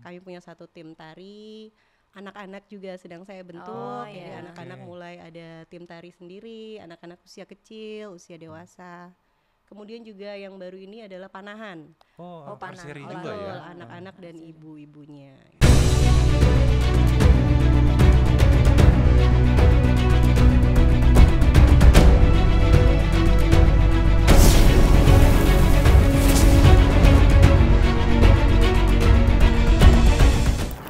kami punya satu tim tari, anak-anak juga sedang saya bentuk. Oh, Jadi iya. anak-anak mulai ada tim tari sendiri, anak-anak usia kecil, usia dewasa. Kemudian juga yang baru ini adalah panahan. Oh, panah. archery Oh, juga ya. Betul, anak-anak dan ibu-ibunya.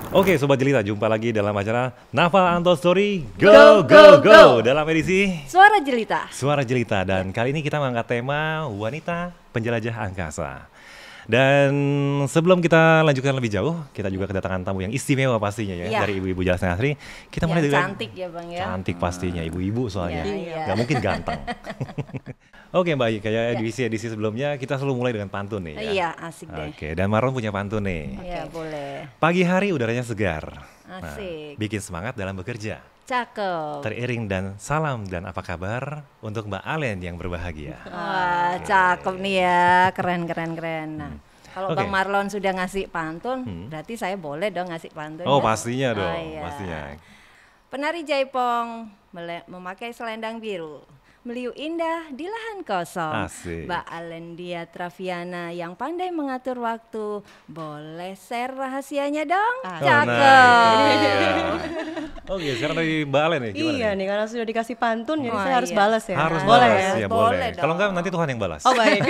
Oke Sobat Jelita, jumpa lagi dalam acara Nafa Anto Story Go Go Go dalam edisi Suara Jelita. Suara Jelita, dan kali ini kita mengangkat tema wanita penjelajah angkasa. Dan sebelum kita lanjutkan lebih jauh, kita juga kedatangan tamu yang istimewa pastinya ya, Iya. dari ibu-ibu Jalas Asri. Kita mulai Yang dengan cantik ya Bang ya. cantik pastinya, ibu-ibu soalnya, Iya. nggak mungkin ganteng. Oke Mbak Ayi, kayak edisi sebelumnya kita selalu mulai dengan pantun nih ya. Iya, asik deh. Oke, dan Marlon punya pantun nih. Iya, boleh. Pagi hari udaranya segar. Asik. Bikin semangat dalam bekerja. Cakep. Teriring dan salam dan apa kabar untuk Mbak Alen yang berbahagia. Wah, cakep nih ya. Keren. Nah, kalau Oke. Bang Marlon sudah ngasih pantun, berarti saya boleh dong ngasih pantun. Oh ya? pastinya dong, iya. pastinya. Penari Jaipong memakai selendang biru, meliuk indah di lahan kosong. Asik. Mbak Alendia Traviana yang pandai mengatur waktu, boleh share rahasianya dong? Ah. Cakep. Nah, itu dia. Oke, sekarang dari Mbak Alen nih, gimana Iya nih? nih, karena sudah dikasih pantun, jadi Wah, saya harus iya. balas ya. Harus Boleh balas, ya? ya Boleh boleh. dong. Kalau enggak nanti Tuhan yang balas. Oh baik.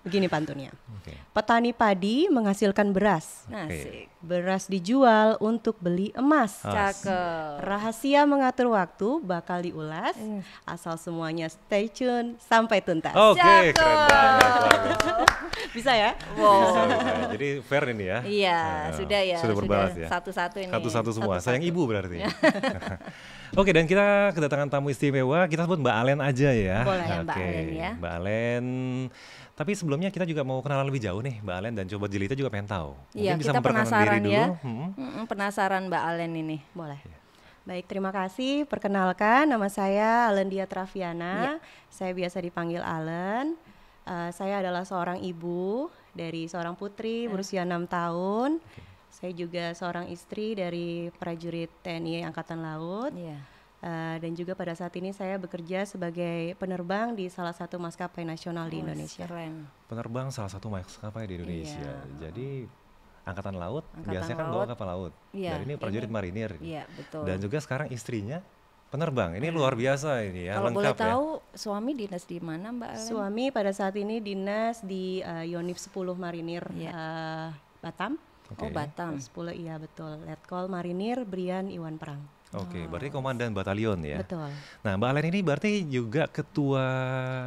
Begini pantunnya. Oke. Petani padi menghasilkan beras. Asik. Beras dijual untuk beli emas. Cakep. Rahasia mengatur waktu bakal diulas. Asal semuanya stay tune sampai tuntas. Oke, Cakep. keren banget. Bisa ya? Wow. Bisa. Jadi fair ini ya. Iya, sudah ya. Sudah berbalas ya. Satu-satu ini. Satu-satu semua. Sayang ibu berarti. Oke, dan kita kedatangan tamu istimewa. Kita sebut Mbak Alen aja ya. Boleh ya, Mbak Oke, Alen ya. Mbak Alen. Tapi sebelumnya kita juga mau kenalan lebih jauh nih, Mbak Alen, dan Sobat Jelita juga pengen tahu. Iya, Mungkin bisa kita memperkenalkan penasaran diri ya. dulu. Penasaran Mbak Alen ini. Boleh. Baik, terima kasih. Perkenalkan, nama saya Alendia Traviana. Saya biasa dipanggil Alen. Saya adalah seorang ibu dari seorang putri berusia 6 tahun. Saya juga seorang istri dari prajurit TNI Angkatan Laut. Iya. Dan juga pada saat ini saya bekerja sebagai penerbang di salah satu maskapai nasional di Indonesia. Keren. Penerbang salah satu maskapai di Indonesia. Jadi Angkatan Laut, biasanya kan bawa kapal laut. Iya, Dan ini prajurit marinir. Iya, betul. Dan juga sekarang istrinya penerbang. Ini luar biasa ini ya, Kalau lengkap boleh ya. tahu suami dinas di mana Mbak Alen? Suami pada saat ini dinas di Yonif 10 Marinir Batam. Oke. Oh, Batam. 10 iya betul. Letkol Marinir Brian Iwan Perang. Oke, berarti komandan batalion ya. Betul. Nah, Mbak Alen ini berarti juga ketua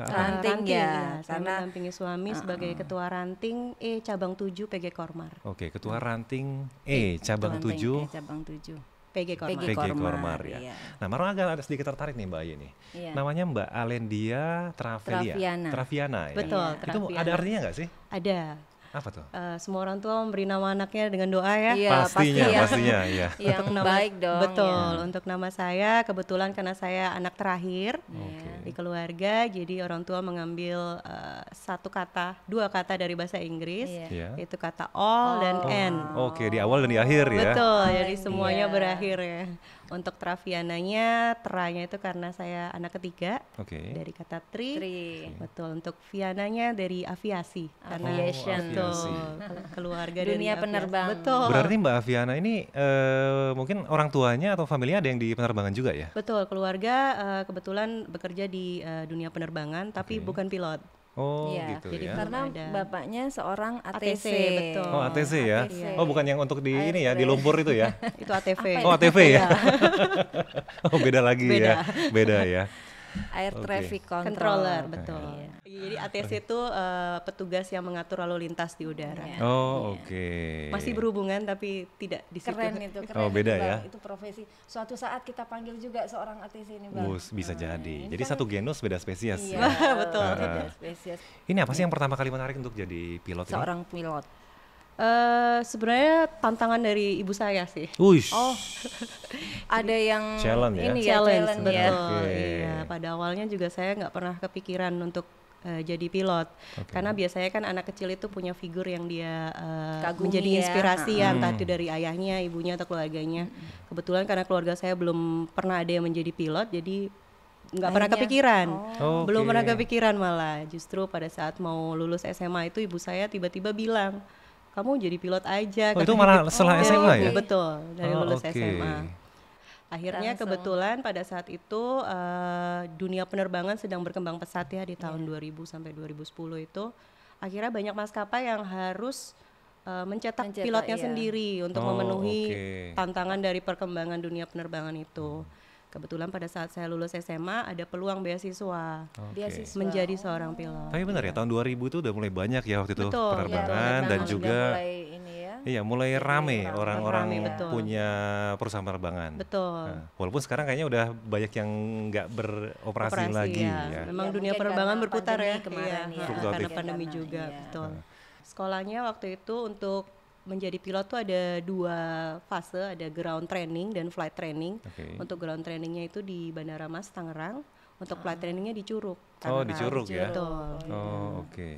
Ranting ya, Saya karena mendampingi suami sebagai ketua ranting cabang 7 PG Kormar. Oke, ketua ranting cabang Ranting, 7 cabang 7. PG Kormar. PG PG Kormar, Kormar ya. iya. Nah, Marlon agak ada sedikit tertarik nih Mbak Ayi nih. Iya. Namanya Mbak Alendia Traviana. Traviana ya. Betul, Itu ada Traviana. artinya nggak sih? Ada. Apa tuh? Semua orang tua memberi nama anaknya dengan doa ya. Iya, pastinya, pasti ya. pastinya ya. Yang Nama- baik dong. Betul. ya. Untuk nama saya kebetulan karena saya anak terakhir di keluarga, jadi orang tua mengambil dua kata dari bahasa Inggris, Iya. Iya. yaitu kata all dan end. Oke, di awal dan di akhir ya. Betul. Jadi Iya. semuanya berakhir ya. Untuk Traviananya, teranya itu karena saya anak ketiga Oke. dari kata tri. Tri. Betul. Untuk Viananya dari aviasi. Karena Aviation. betul, keluarga dari Dunia aviasi. penerbang. Betul. Berarti Mbak Aviana ini mungkin orang tuanya atau familinya ada yang di penerbangan juga ya? Betul, keluarga kebetulan bekerja di dunia penerbangan, tapi bukan pilot. Oh Iya, gitu jadi ya. Karena ada. bapaknya seorang ATC. ATC, betul. Oh ATC ya? ATC. Oh bukan yang untuk di ini ya, di lumpur itu ya? Itu ATV. Oh ATV ya? Oh beda lagi ya? Beda ya? Air Oke. traffic Controller, control. betul. Iya. Jadi ATC itu petugas yang mengatur lalu lintas di udara. Iya. Oh oke. Masih berhubungan tapi tidak di situ. Keren itu, keren. Oh, beda itu, Bang. ya? Itu profesi. Suatu saat kita panggil juga seorang ATC ini, Bang. Bisa jadi. ini Jadi kan- satu genus beda spesies. Iya, Betul. beda spesies. Ini apa sih yang pertama kali menarik untuk jadi pilot ini? Seorang pilot. Sebenarnya tantangan dari ibu saya sih. Uish. Oh, ada yang Challenge ya? ini ya, challenge ya. betul. Oke. Iya, pada awalnya juga saya nggak pernah kepikiran untuk jadi pilot. Oke. Karena biasanya kan anak kecil itu punya figur yang dia Kagumi menjadi ya. inspirasi ya, entah itu dari ayahnya, ibunya atau keluarganya. Kebetulan karena keluarga saya belum pernah ada yang menjadi pilot, jadi nggak pernah Akhirnya- kepikiran. Oh, Belum oke. pernah kepikiran malah. Justru pada saat mau lulus SMA itu ibu saya tiba-tiba bilang, kamu jadi pilot aja. Oh, itu katanya malah gitu. setelah Dari SMA ibu, ya? Betul, dari Oh, lulus oke. SMA. Akhirnya Langsung. kebetulan pada saat itu dunia penerbangan sedang berkembang pesat ya di tahun 2000 sampai 2010 itu. Akhirnya banyak maskapai yang harus mencetak pilotnya iya. sendiri untuk Oh, memenuhi oke. tantangan dari perkembangan dunia penerbangan itu. Kebetulan pada saat saya lulus SMA ada peluang beasiswa Oke. Beasiswa. menjadi seorang pilot. Tapi benar ya, tahun 2000 itu udah mulai banyak ya waktu itu Betul, Ya, penerbangan dan udah juga mulai ini ya. iya mulai rame rame. orang-orang Rame, betul. punya perusahaan penerbangan. Betul. Nah, walaupun sekarang kayaknya udah banyak yang nggak beroperasi Operasi, lagi ya. ya. Memang Ya, dunia mungkin penerbangan karena berputar pandemi ya. kemarin ya. Fluktuatif. Karena pandemi Karena, juga, iya. betul. Sekolahnya waktu itu untuk menjadi pilot tuh ada 2 fase, ada ground training dan flight training. Oke. Untuk ground trainingnya itu di Bandara Mas Tangerang, untuk flight trainingnya di Curug. Oh, Tangerang. di Curug ya? Betul. Oh, oke.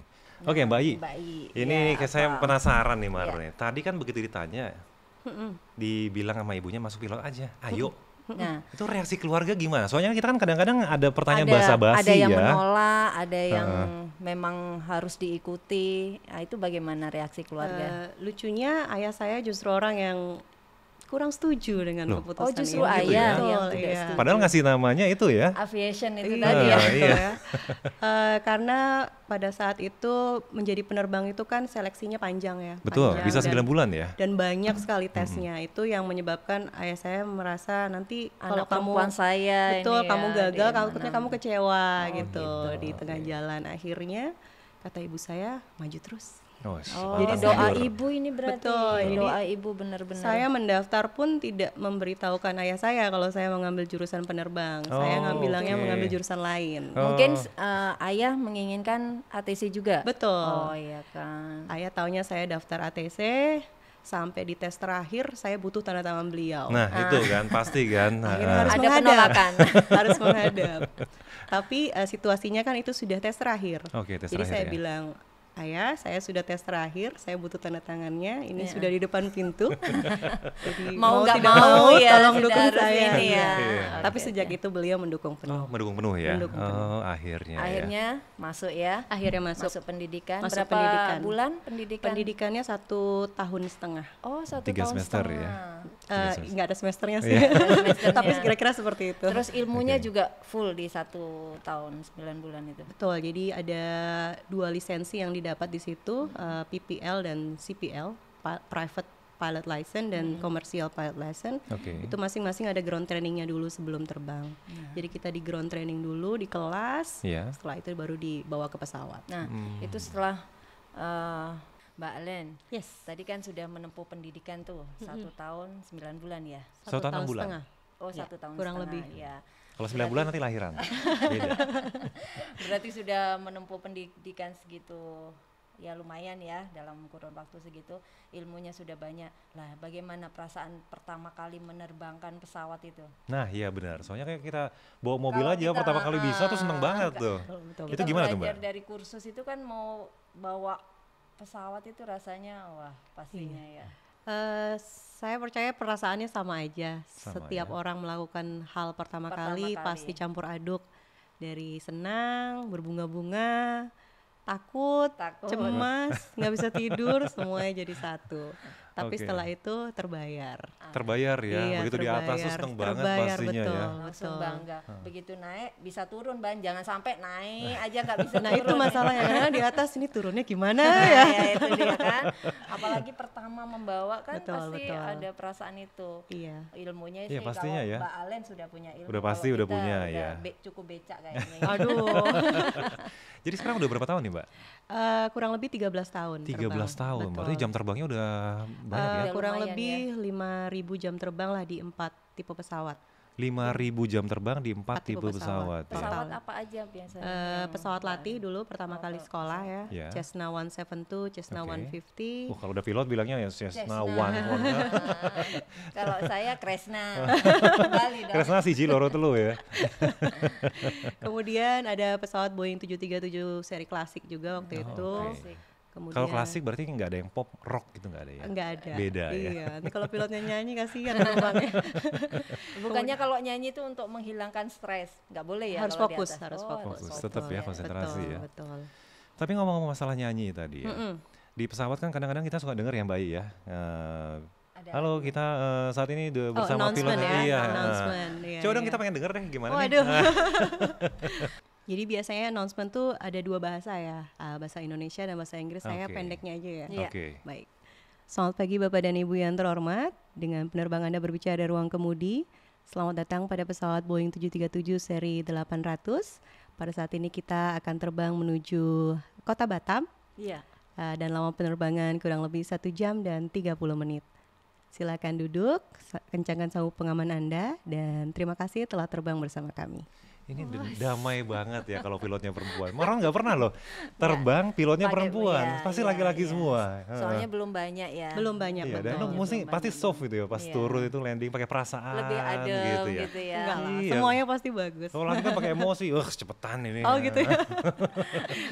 Oke, Mbak I. Mbak I, Ini ya, kayak saya apa? penasaran nih Mar nih. Tadi kan begitu ditanya, Mm-mm. dibilang sama ibunya masuk pilot aja. Ayo. Nah, Itu reaksi keluarga gimana? Soalnya kita kan kadang-kadang ada pertanyaan basa-basi ada yang ya. menolak, ada yang memang harus diikuti. Nah, itu bagaimana reaksi keluarga? Lucunya ayah saya justru orang yang kurang setuju dengan Loh. keputusan Oh, justru ini. gitu ayah Betul, yang tidak iya. setuju. Padahal ngasih namanya itu ya. Aviation itu Iya, tadi ya. betul Iya. ya. Karena pada saat itu menjadi penerbang itu kan seleksinya panjang ya. Betul, panjang bisa 9 bulan ya. Dan banyak sekali tesnya. Itu yang menyebabkan ayah saya merasa nanti kalau Anak kamu perempuan saya betul ini kamu ya, gagal, di takutnya mana. kamu kecewa Oh, gitu gitu. di tengah jalan. Akhirnya kata ibu saya maju terus. Oh, Oh, Jadi doa mundur. ibu ini berarti. Betul, jadi Doa ibu benar-benar. Saya mendaftar pun tidak memberitahukan ayah saya kalau saya mengambil jurusan penerbang. Saya Oh, bilangnya oke. mengambil jurusan lain. Mungkin Oh. ayah menginginkan ATC juga. Betul. Oh iya kan. Ayah taunya saya daftar ATC, sampai di tes terakhir saya butuh tanda tangan beliau. Nah, itu kan pasti kan. Akhirnya harus Ada menghadap. penolakan. Harus menghadap. Tapi situasinya kan itu sudah tes terakhir. Oke, tes Jadi terakhir saya ya. bilang, ayah, saya sudah tes terakhir, saya butuh tanda tangannya. Ini Iya. sudah di depan pintu. Jadi Mau nggak tidak mau ya, tolong sudah dukung harus saya. ini ya. Iya. Tapi Oke, sejak oke. itu beliau mendukung penuh. Oh, mendukung penuh ya. Mendukung penuh. Oh, akhirnya, ya. Akhirnya masuk ya. Akhirnya masuk. Masuk pendidikan. Masuk Berapa pendidikan. bulan pendidikan? Pendidikannya 1,5 tahun. Oh, 1 3 tahun semester setengah. ya. Nggak ada semesternya sih. Iya. Semesternya. Tapi kira-kira seperti itu. Terus ilmunya Oke. juga full di 1 tahun 9 bulan itu. Betul, jadi ada 2 lisensi yang didapat di situ, PPL dan CPL, Private Pilot License dan Commercial Pilot License. Oke. Itu masing-masing ada ground trainingnya dulu sebelum terbang. Jadi kita di ground training dulu di kelas, Iya. setelah itu baru dibawa ke pesawat. Nah, Hmm. itu setelah Mbak Alen. Yes. Tadi kan sudah menempuh pendidikan tuh 1 tahun 9 bulan ya. 1 tahun 6 bulan. setengah. Oh, Ya, 1 tahun kurang setengah, lebih. ya. Kalau 9 bulan nanti lahiran. Beda. Berarti sudah menempuh pendidikan segitu, ya lumayan ya dalam kurun waktu segitu, ilmunya sudah banyak. Lah, bagaimana perasaan pertama kali menerbangkan pesawat itu? Nah, iya benar. Soalnya kayak kita bawa mobil Kalau aja kita, pertama kali bisa tuh seneng banget tuh. Betul. Itu gimana tuh, belajar Mbak? dari kursus itu kan mau bawa pesawat itu rasanya wah pastinya Iya. ya. Saya percaya perasaannya sama aja. Sama Setiap ya. orang melakukan hal pertama Pertama kali kali. pasti campur aduk. Dari senang, berbunga-bunga, takut, Takut. cemas, nggak bisa tidur, semuanya jadi satu. Tapi Oke. setelah itu terbayar. Terbayar ya. Iya, Begitu di atas tuh terbayar. seneng banget Terbayar, pastinya ya. betul. Langsung bangga. Begitu naik bisa turun Ban, jangan sampai naik aja nggak bisa Nah turun. itu masalahnya, karena di atas ini turunnya gimana Nah, ya? ya itu dia kan. Apalagi pertama membawa kan Betul, pasti betul. ada perasaan itu. Iya. Ilmunya Iya, sih pastinya kalau ya. Mbak Alen sudah punya ilmu. Udah pasti kalau udah kita punya, ya. cukup becak kayaknya. Aduh, Jadi sekarang udah berapa tahun nih, Mbak? kurang lebih 13 tahun. 13 terbang. tahun. Betul. Berarti jam terbangnya udah banyak ya. Udah Kurang lumayan lebih 5.000 jam terbang lah di 4 tipe pesawat. 5.000 jam terbang di 4 4 tipe tipe pesawat. Ya. Pesawat apa aja biasanya? yang Pesawat latih dulu pertama kali sekolah ya, Ya. Cessna 172, Cessna Oke. 150. Kalau udah pilot bilangnya ya Cessna Cessna. One. Kalau saya Kresna. Kembali dong. Kresna siji loro telu ya. Kemudian ada pesawat Boeing 737 seri klasik juga waktu itu. Klasik. Kemudian Kalau klasik berarti nggak ada yang pop rock gitu nggak ada ya? enggak ada. Beda ya. Iya, nanti kalau pilotnya nyanyi kasihan penumpangnya. Bukannya kalau nyanyi itu untuk menghilangkan stres, nggak boleh ya? Harus kalau di fokus, atas? harus Oh, fokus. Fokus, tetap ya, konsentrasi betul, ya. Betul. Tapi ngomong-ngomong masalah nyanyi tadi ya. Di pesawat kan kadang-kadang kita suka denger yang bayi ya. Ada Halo, kita saat ini bersama pilot. announcement ya, Iya. announcement, iya, Coba dong iya. kita pengen denger deh gimana nih. Waduh. Jadi biasanya announcement tuh ada 2 bahasa ya, bahasa Indonesia dan bahasa Inggris. Saya Oke. pendeknya aja ya. Iya. Oke. Baik. Selamat pagi Bapak dan Ibu yang terhormat. Dengan penerbang Anda berbicara dari ruang kemudi. Selamat datang pada pesawat Boeing 737 seri 800. Pada saat ini kita akan terbang menuju kota Batam. Iya. Dan lama penerbangan kurang lebih 1 jam dan 30 menit. Silakan duduk, kencangkan sabuk pengaman Anda, dan terima kasih telah terbang bersama kami. Ini damai banget ya kalau pilotnya perempuan. Orang nggak pernah loh terbang pilotnya Pakai- perempuan, iya, pasti iya, laki-laki iya. semua. Soalnya belum banyak ya. Belum banyak, Iya, dan betul. itu mesti Belum pasti banyak. soft gitu ya, pas Iya. turun itu landing pakai perasaan Lebih adem gitu ya. gitu ya. Enggak lah, Iya. semuanya pasti bagus. Kalau lagi kan pakai emosi, wah cepetan ini. Oh gitu ya?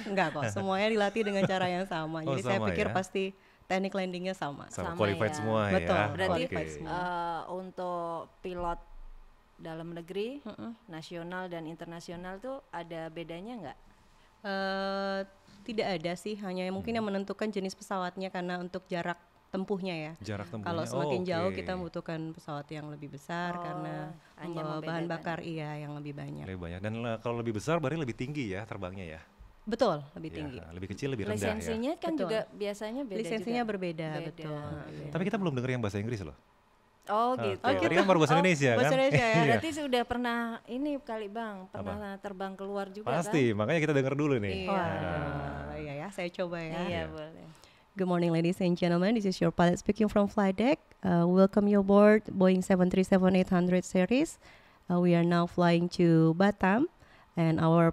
Enggak kok, semuanya dilatih dengan cara yang sama. Oh, Jadi saya sama pikir ya? pasti teknik landingnya sama. Sama Sama qualified ya. semua Betul, ya. Berarti qualified Oke. semua. untuk pilot dalam negeri, nasional dan internasional tuh ada bedanya nggak? Tidak ada sih, hanya mungkin yang menentukan jenis pesawatnya karena untuk jarak tempuhnya ya. Jarak tempuhnya. Kalau semakin Oh, jauh oke. kita membutuhkan pesawat yang lebih besar Oh, karena hanya membawa bahan membedakan. bakar yang lebih banyak. Lebih banyak. Dan kalau lebih besar berarti lebih tinggi ya terbangnya ya. Betul, lebih Ya, tinggi. lebih kecil lebih rendah ya. Lisensinya kan Betul. juga biasanya beda Lisensinya juga. berbeda, Beda. betul. Iya. Tapi kita belum denger yang bahasa Inggris loh. Oh gitu. Oke, tadi kan baru bahasa Indonesia kan. Bahasa Indonesia ya. Iya. Berarti sudah pernah ini kali Bang, pernah terbang keluar juga Pasti, makanya kita denger dulu nih. Iya. Wah, iya ya, saya coba ya. kan? Iya, Iya. boleh. Good morning, ladies and gentlemen. This is your pilot speaking from flight deck. Welcome you aboard Boeing 737-800 series. We are now flying to Batam, and our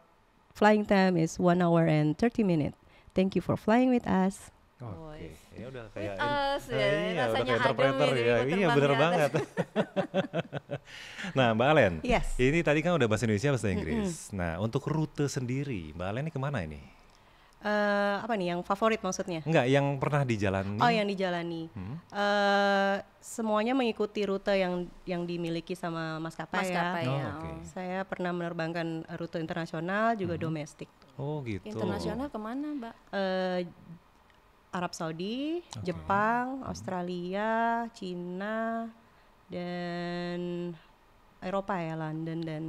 flying time is 1 hour and 30 minutes. Thank you for flying with us. Oke, ya udah kayak With us, ya, iya, udah rasanya kayak adem interpreter ini ya. ikut Iya, terbang bener di atas. banget. Nah, Mbak Alen. Yes. Ini tadi kan udah bahasa Indonesia, bahasa Inggris. Nah, untuk rute sendiri, Mbak Alen ini kemana ini? Apa nih yang favorit maksudnya? Enggak, yang pernah dijalani. Oh, yang dijalani. Semuanya mengikuti rute yang dimiliki sama maskapai ya. Maskapai Oh, ya. oke. Saya pernah menerbangkan rute internasional juga domestik. Oh, gitu. Internasional kemana Mbak? Eh, Arab Saudi, Jepang, Australia, Cina, dan Eropa ya, London dan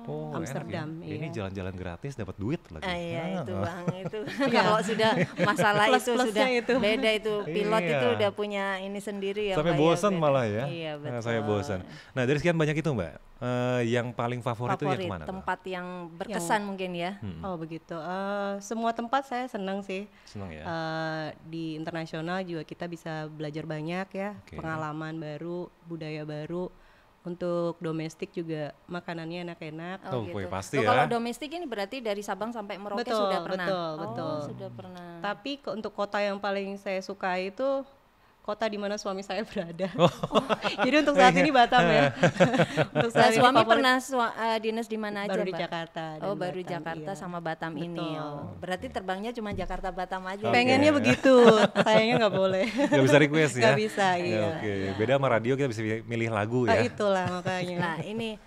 Oh, Amsterdam. enak ya. Ini Iya. jalan-jalan gratis dapat duit lagi. Iya itu Ah. Bang itu. Kalau sudah masalah itu Plus-plusnya sudah itu. beda itu. Pilot Iya. itu udah punya ini sendiri ya. Sampai Mbak, bosan beda. malah ya. Iya betul. Nah, saya bosan. Nah, dari sekian banyak itu, Mbak, yang paling favorit, itu yang kemana tuh? tempat yang berkesan mungkin ya. Oh begitu. Semua tempat saya senang sih. Senang ya. Di internasional juga kita bisa belajar banyak ya, Oke. pengalaman baru, budaya baru. Untuk domestik juga makanannya enak-enak. Oh, pasti Kalau ya. domestik ini berarti dari Sabang sampai Merauke Betul, sudah pernah. betul, Oh, betul. sudah pernah. Tapi untuk kota yang paling saya suka itu kota di mana suami saya berada. Oh. Jadi untuk saat ini Batam ya. Untuk Nah, saat ini suami favorit pernah dinas di mana aja, baru di Mbak? Jakarta. dan Oh, baru Batam, Jakarta iya. sama Batam ini. Betul. Oh. Berarti terbangnya cuma Jakarta Batam aja. Pengennya begitu, sayangnya nggak boleh. Nggak bisa request ya? Nggak bisa, Ya, iya. Oke, beda sama radio kita bisa milih lagu Ah, ya. itulah makanya. Nah, ini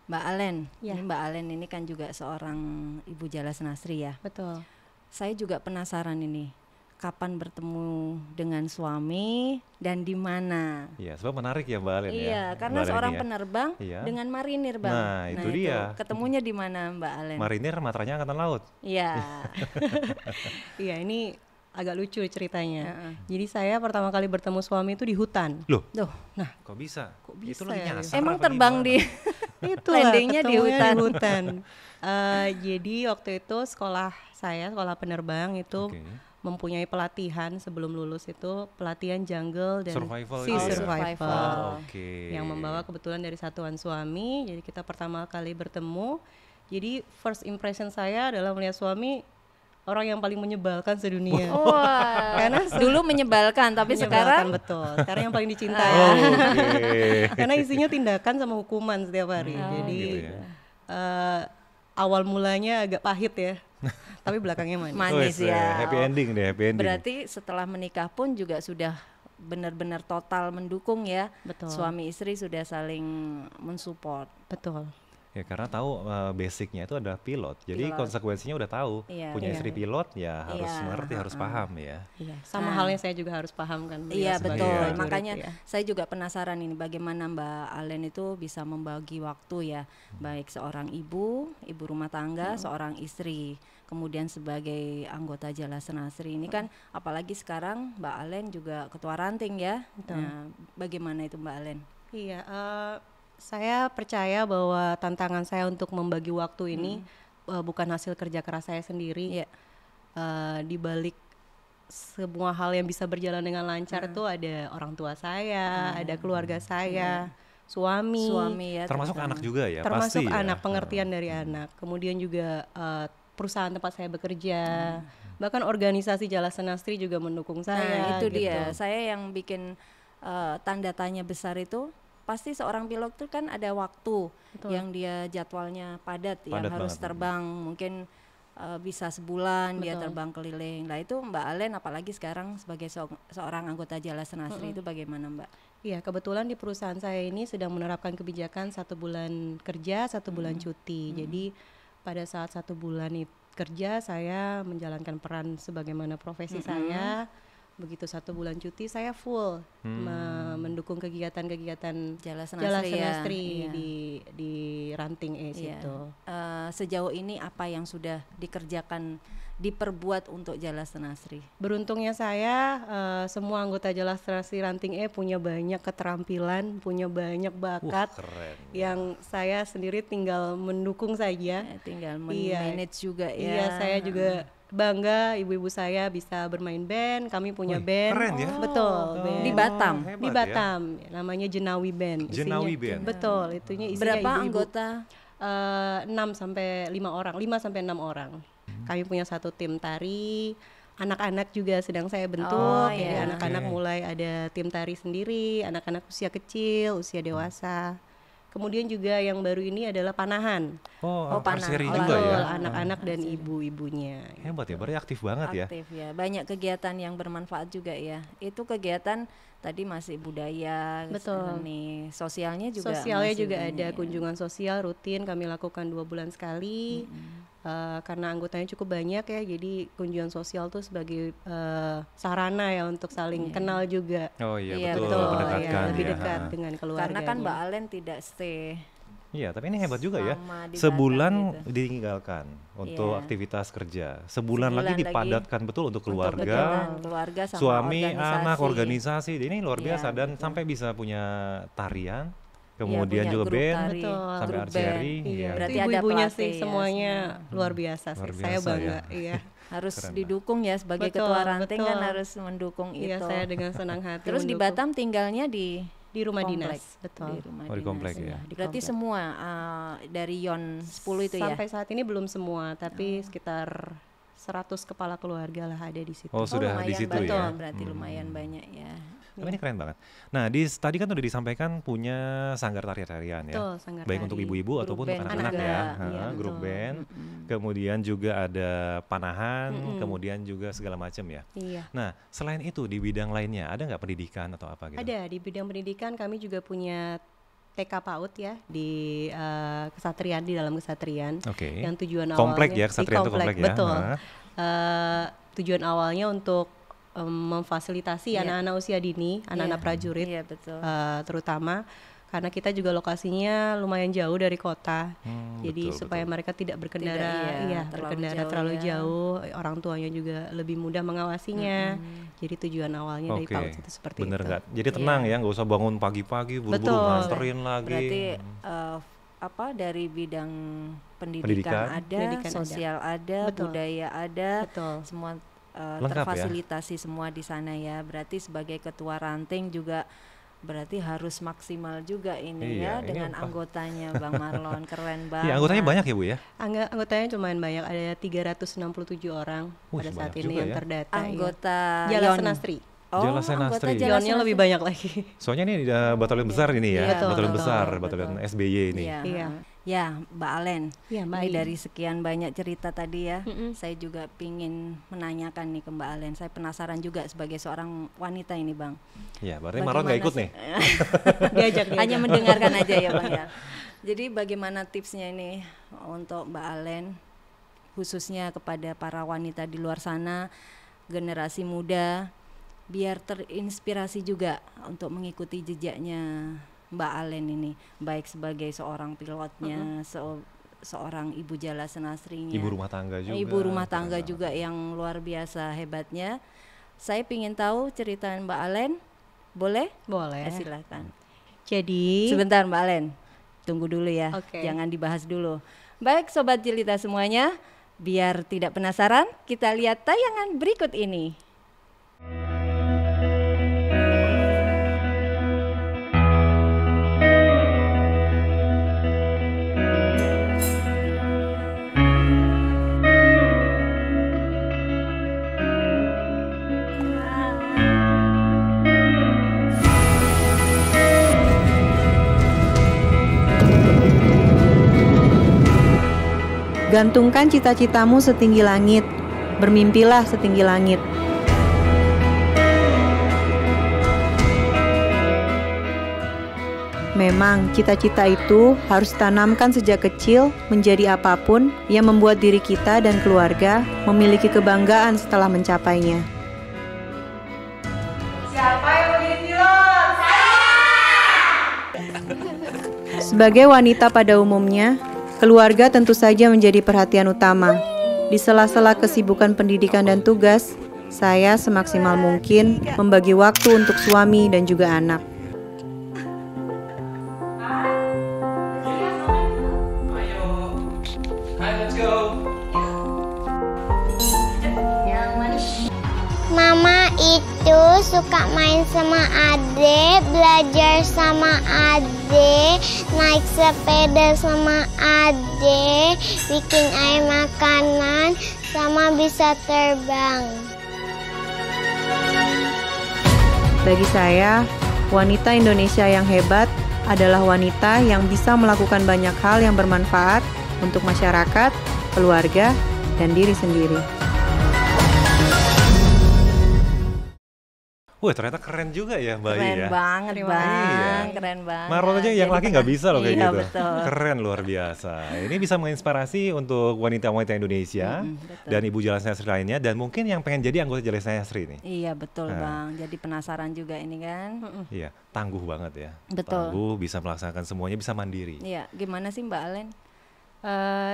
Mbak Alen. Ya. Ini Mbak Alen ini kan juga seorang ibu Jalas Nasri ya. Betul. Saya juga penasaran ini. Kapan bertemu dengan suami dan di mana? Iya, sebab menarik ya Mbak Alen ya. Iya, karena Mbak Alen seorang ya. penerbang Iya. dengan marinir, Bang. Nah, itu dia. Ketemunya di mana, Mbak Alen? Marinir matranya Angkatan Laut. Iya. Iya, ini agak lucu ceritanya. Jadi saya pertama kali bertemu suami itu di hutan. Loh, Duh, kok bisa? Kok Itu bisa lagi ya? nyasar emang apa terbang gimana? di Itu landingnya di hutan. Jadi waktu itu sekolah penerbang itu Oke. mempunyai pelatihan sebelum lulus itu pelatihan jungle dan Survival sea gitu ya? survival Oh, oke. yang membawa kebetulan dari satuan suami. Jadi kita pertama kali bertemu. Jadi first impression saya adalah melihat suami orang yang paling menyebalkan sedunia. Wah, Karena dulu menyebalkan, tapi sekarang Menyebalkan, betul. Sekarang yang paling dicintai. Oh, oke. Karena isinya tindakan sama hukuman setiap hari. Jadi gitu ya. awal mulanya agak pahit ya, tapi belakangnya manis. manis Wes, ya. happy ending deh, happy ending. Berarti setelah menikah pun juga sudah benar-benar total mendukung ya. Betul. Suami istri sudah saling mensupport. Betul. Ya karena tahu basicnya itu adalah pilot, jadi Pilot. konsekuensinya udah tahu. Iya, Punya iya. istri pilot ya harus Iya, mengerti, harus paham ya. Iya. Sama Nah. halnya saya juga harus paham kan. beliau Iya sebagai betul, prajurit, makanya ya. saya juga penasaran ini bagaimana Mbak Alen itu bisa membagi waktu ya, baik seorang ibu rumah tangga, seorang istri, kemudian sebagai anggota Jala Senasri ini kan, apalagi sekarang Mbak Alen juga ketua ranting ya. Betul. Nah, bagaimana itu Mbak Alen? Iya, saya percaya bahwa tantangan saya untuk membagi waktu ini bukan hasil kerja keras saya sendiri. Iya. Di balik semua hal yang bisa berjalan dengan lancar itu ada orang tua saya, ada keluarga saya, suami, Suami ya. Termasuk terutama. anak juga ya, termasuk pasti ya. anak, pengertian dari anak. Kemudian juga perusahaan tempat saya bekerja, bahkan organisasi Jala Senastri juga mendukung Nah saya. itu gitu. dia, saya yang bikin tanda tanya besar itu. Pasti seorang pilot itu kan ada waktu Betul. yang dia jadwalnya padat, yang Padat harus banget. terbang mungkin bisa sebulan dia Betul. terbang keliling. Nah itu Mbak Alen apalagi sekarang sebagai seorang anggota Jala Senasri itu bagaimana Mbak? Iya, kebetulan di perusahaan saya ini sedang menerapkan kebijakan 1 bulan kerja, 1 bulan cuti. Jadi pada saat 1 bulan kerja saya menjalankan peran sebagaimana profesi saya. Begitu 1 bulan cuti saya full mendukung kegiatan-kegiatan Jala Jala Senasri, ya. Senastri Iya. di ranting Iya. E situ. Sejauh ini apa yang sudah dikerjakan, diperbuat untuk Jala Senasri? Beruntungnya saya semua anggota Jala Senastri ranting E punya banyak keterampilan, punya banyak bakat Keren. yang saya sendiri tinggal mendukung saja. Tinggal Iya. manage juga ya. Iya, saya juga bangga ibu-ibu saya bisa bermain band. Kami punya Wih, band. keren ya. Betul, band. Di Batam? Hebat Di ya. Batam, namanya Jenawi Band. Jenawi Band. Betul, itunya isinya Berapa ibu-ibu. anggota? 6 sampai 5 orang, 5 sampai 6 orang. Kami punya 1 tim tari. Anak-anak juga sedang saya bentuk. Oh, Jadi iya. anak-anak Oke. mulai ada tim tari sendiri, anak-anak usia kecil, usia dewasa. Kemudian juga yang baru ini adalah panahan. Oh, panah. archery Oh, juga Betul, ya. anak-anak dan ibu-ibunya. Hebat ya, berarti aktif banget ya. Aktif ya, banyak kegiatan yang bermanfaat juga ya. Itu kegiatan tadi masih budaya, Betul. seni, sosialnya juga. Sosialnya masih juga banyak ada ya. kunjungan sosial rutin kami lakukan 2 bulan sekali. Karena anggotanya cukup banyak ya, jadi kunjungan sosial tuh sebagai sarana ya untuk saling kenal juga. Oh iya, Iya, betul, betul, mendekatkan lebih ya. dekat dengan keluarganya. Karena kan Mbak Alen tidak stay. Iya, tapi ini hebat juga ya. Selama di Sebulan Batam gitu. ditinggalkan untuk Iya. aktivitas kerja. Sebulan Sebulan lagi lagi dipadatkan betul untuk Untuk keluarga, kegiatan keluarga sama suami, organisasi. anak, organisasi. Ini luar Iya, biasa dan betul. sampai bisa punya tarian, Iya, kemudian punya juga grup band, tari, Betul. sampai grup archery. band. Iya. Iya, Berarti itu ada ibu-ibunya pelatih sih ya, semuanya luar biasa Luar sih. Saya biasa bangga, ya. iya. Harus Keren, Mbak. didukung ya sebagai Betul, ketua ranting kan betul. harus mendukung Iya, itu. saya dengan senang hati Terus di mendukung. Batam tinggalnya di Rumah komplek. dinas, betul. Di rumah Oh, di dinas. komplek ya. Di Berarti komplek. semua dari Yon 10 itu ya. Sampai saat ini belum semua, tapi sekitar 100 kepala keluarga lah ada di situ. Oh, sudah di lumayan situ banyak, ya. berarti lumayan banyak ya. Tapi ini keren banget. Nah, tadi kan udah disampaikan punya sanggar tari-tarian ya. Betul, sanggar Baik tari. untuk ibu-ibu Grup ataupun band untuk anak-anak juga. ya. Iya, Grup betul. band. Kemudian juga ada panahan, kemudian juga segala macam ya. Iya. Nah, selain itu di bidang lainnya ada nggak pendidikan atau apa gitu? Ada di bidang pendidikan kami juga punya TK PAUD ya di kesatrian, di dalam kesatrian. Oke. Yang tujuan Komplek awalnya ya, kesatrian di itu komplek ya. betul. Heeh. Tujuan awalnya untuk memfasilitasi Iya. anak-anak usia dini, anak-anak Iya. prajurit Iya betul. terutama karena kita juga lokasinya lumayan jauh dari kota. Jadi Betul, supaya mereka tidak berkendara, terlalu berkendara jauh terlalu ya. jauh, orang tuanya juga lebih mudah mengawasinya. Jadi tujuan awalnya dari Oke, PAUD itu seperti bener itu. nggak? Jadi tenang ya, nggak usah bangun pagi-pagi buru-buru Betul. nganterin lagi. Berarti dari bidang Pendidikan. pendidikan ada, Pendidikan ada. sosial ada, Betul. budaya ada, Betul. semua Lengkap ya? terfasilitasi semua di sana ya. Berarti sebagai ketua ranting juga berarti harus maksimal juga ini Iya, ya ini dengan apa? anggotanya Bang Marlon. Keren banget. Iya, anggotanya banyak ya Bu ya? Anggotanya lumayan banyak, ada 367 orang Wih, pada saat banyak ini juga yang ya. terdata. Anggota Jala Yon. Senastri. Jala anggota Senastri. Jala Yonnya lebih banyak lagi. Soalnya ini batalion besar ini ya, Iya, batalion betul, besar, betul. batalion SBY ini. Iya. Iya. Ya, Mbak Alen. Iya, Mbak Ini Ai. dari sekian banyak cerita tadi ya, Mm-mm. saya juga pingin menanyakan nih ke Mbak Alen. Saya penasaran juga sebagai seorang wanita ini, Bang. Iya, berarti Marlon nggak ikut nih. Diajak. Hanya mendengarkan aja ya, Bang ya. Jadi bagaimana tipsnya ini untuk Mbak Alen, khususnya kepada para wanita di luar sana, generasi muda, biar terinspirasi juga untuk mengikuti jejaknya Mbak Alen ini, baik sebagai seorang pilotnya, seorang ibu jala senastrinya, Ibu rumah tangga juga. ibu rumah keren tangga banget. juga yang luar biasa hebatnya. Saya ingin tahu cerita Mbak Alen, boleh? Boleh. Silakan. Jadi Sebentar Mbak Alen, tunggu dulu ya, Oke. jangan dibahas dulu. Baik Sobat Jelita semuanya, biar tidak penasaran, kita lihat tayangan berikut ini. gantungkan cita-citamu setinggi langit, bermimpilah setinggi langit. Memang cita-cita itu harus tanamkan sejak kecil menjadi apapun yang membuat diri kita dan keluarga memiliki kebanggaan setelah mencapainya. Siapa yang mau jadi pilot? Sebagai wanita pada umumnya, keluarga tentu saja menjadi perhatian utama. Di sela-sela kesibukan pendidikan dan tugas, saya semaksimal mungkin membagi waktu untuk suami dan juga anak. Mama itu suka main sama Ade, belajar sama Ade, naik sepeda sama Ade, bikin air makanan, sama bisa terbang. Bagi saya, wanita Indonesia yang hebat adalah wanita yang bisa melakukan banyak hal yang bermanfaat untuk masyarakat, keluarga, dan diri sendiri. Wah, ternyata keren juga ya Mbak Ai Keren ya. banget Terima Bang, kasih. keren banget. Marlon aja yang Jadi laki nggak bisa loh kayak iya, gitu. betul. Keren luar biasa. Ini bisa menginspirasi untuk wanita-wanita Indonesia betul. dan ibu Jala Senastri lainnya dan mungkin yang pengen jadi anggota Jala Senastri nih. Iya betul Nah. Bang, jadi penasaran juga ini kan. Iya, tangguh banget ya. Betul. Tangguh, bisa melaksanakan semuanya, bisa mandiri. Iya, gimana sih Mbak Alen?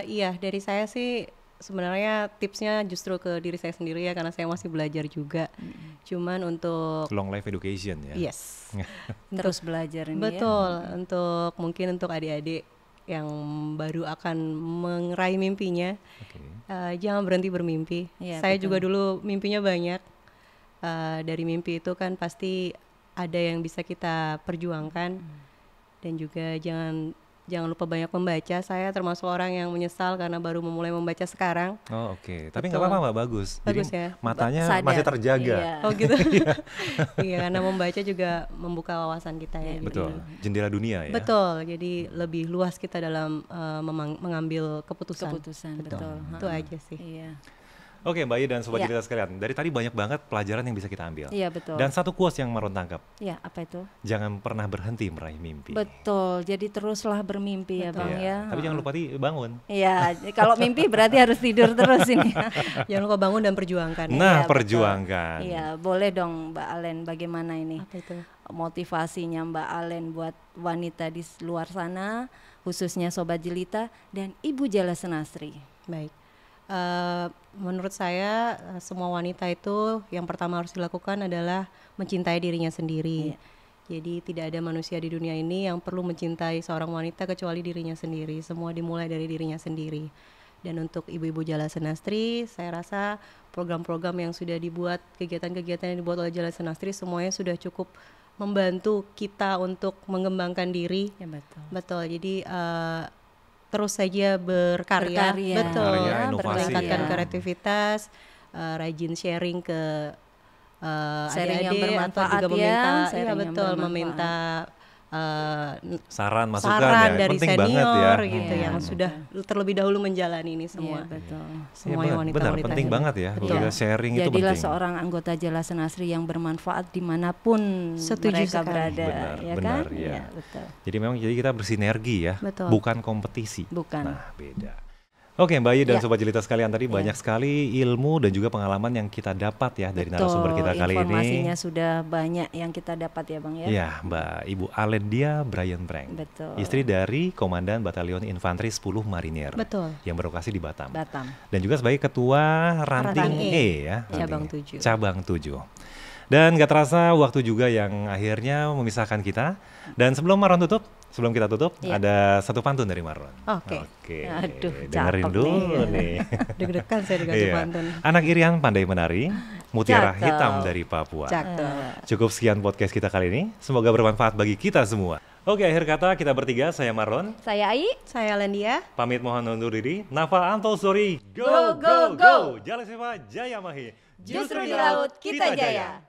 Iya, dari saya sih sebenarnya tipsnya justru ke diri saya sendiri ya, karena saya masih belajar juga. Cuman untuk Long life education ya. yes, Terus belajar ini betul, untuk mungkin untuk adik-adik yang baru akan meraih mimpinya, Oke. jangan berhenti bermimpi. Iya, Saya betul. juga dulu mimpinya banyak. Dari mimpi itu kan pasti ada yang bisa kita perjuangkan, dan juga jangan lupa banyak membaca. Saya termasuk orang yang menyesal karena baru memulai membaca sekarang. Oh oke, tapi nggak Betul. apa-apa Mbak, bagus. Bagus Jadi ya. matanya Sadar. masih terjaga. Iya. Oh gitu. Iya, karena membaca juga membuka wawasan kita ya. Iya, jadi- Betul, jendela dunia ya. Betul. Jadi lebih luas kita dalam mengambil keputusan. Keputusan, betul. Itu aja sih. Iya. Oke Mbak Ai dan Sobat Iya. Jelita sekalian, dari tadi banyak banget pelajaran yang bisa kita ambil. Iya betul. Dan satu quotes yang Marlon tangkap, Iya, apa itu? jangan pernah berhenti meraih mimpi. Betul. Jadi teruslah bermimpi ya, Bang Iya, ya. tapi jangan lupa bangun. Iya, kalau mimpi berarti harus tidur terus ini. Jangan lupa bangun dan perjuangkan. Nah, Iya, betul. perjuangkan. Iya, boleh dong Mbak Alen, bagaimana ini Apa itu? motivasinya Mbak Alen buat wanita di luar sana, khususnya Sobat Jelita dan Ibu Jala Senastri. Baik. Menurut saya semua wanita itu yang pertama harus dilakukan adalah mencintai dirinya sendiri. Iya. Jadi tidak ada manusia di dunia ini yang perlu mencintai seorang wanita kecuali dirinya sendiri. Semua dimulai dari dirinya sendiri. Dan untuk ibu-ibu Jala Senastri, saya rasa program-program yang sudah dibuat, kegiatan-kegiatan yang dibuat oleh Jala Senastri semuanya sudah cukup membantu kita untuk mengembangkan diri. Ya betul. Betul. Jadi terus saja berkarya, betul, Karya, inovasi, meningkatkan ya. kreativitas, rajin sharing ke Sharing yang adik-adik atau bermanfaat juga ya, meminta, sharing iya yang betul, bermanfaat. meminta Saran, masukan saran ya. dari Penting banget ya. senior gitu Iya, yang betul. sudah terlebih dahulu menjalani ini Iya, semua. betul. Semua Iya, yang benar, wanita-wanita penting hebat. banget ya. Betul. Juga sharing itu Jadilah penting. seorang anggota Jala Senastri yang bermanfaat dimanapun Setuju mereka sekali. berada, Benar, ya benar, kan? ya. Iya, betul. Jadi memang kita bersinergi ya, Betul. bukan kompetisi. Bukan. Nah, beda. Oke, Mbak Ayu dan Ya. Sobat Jelita sekalian, tadi Ya. banyak sekali ilmu dan juga pengalaman yang kita dapat ya dari narasumber kita kali ini. Informasinya sudah banyak yang kita dapat ya Bang ya. Ya, Mbak Ibu Alendia Brian Breng, Betul. istri dari Komandan Batalion Infanteri 10 Marinir Betul. yang berlokasi di Batam. Batam. Dan juga sebagai Ketua Ranting Ranting E, E, ya. Cabang Ranting E. 7. Cabang 7. Dan gak terasa waktu juga yang akhirnya memisahkan kita. Dan sebelum kita tutup, Iya. ada satu pantun dari Marlon. Oke. Oke. Aduh, Dengerin cakep dulu nih. nih. Deg-degan saya dikasih Iya. pantun. Anak Irian pandai menari, mutiara Cakep. hitam dari Papua. Cakep. Cukup sekian podcast kita kali ini. Semoga bermanfaat bagi kita semua. Oke, akhir kata kita bertiga, saya Marlon. Saya Ai. Saya Alendia. Pamit mohon undur diri. Nafa Anto Sori. Go, go, go. Jala Seva Jaya Mahi. Justru di laut kita jaya.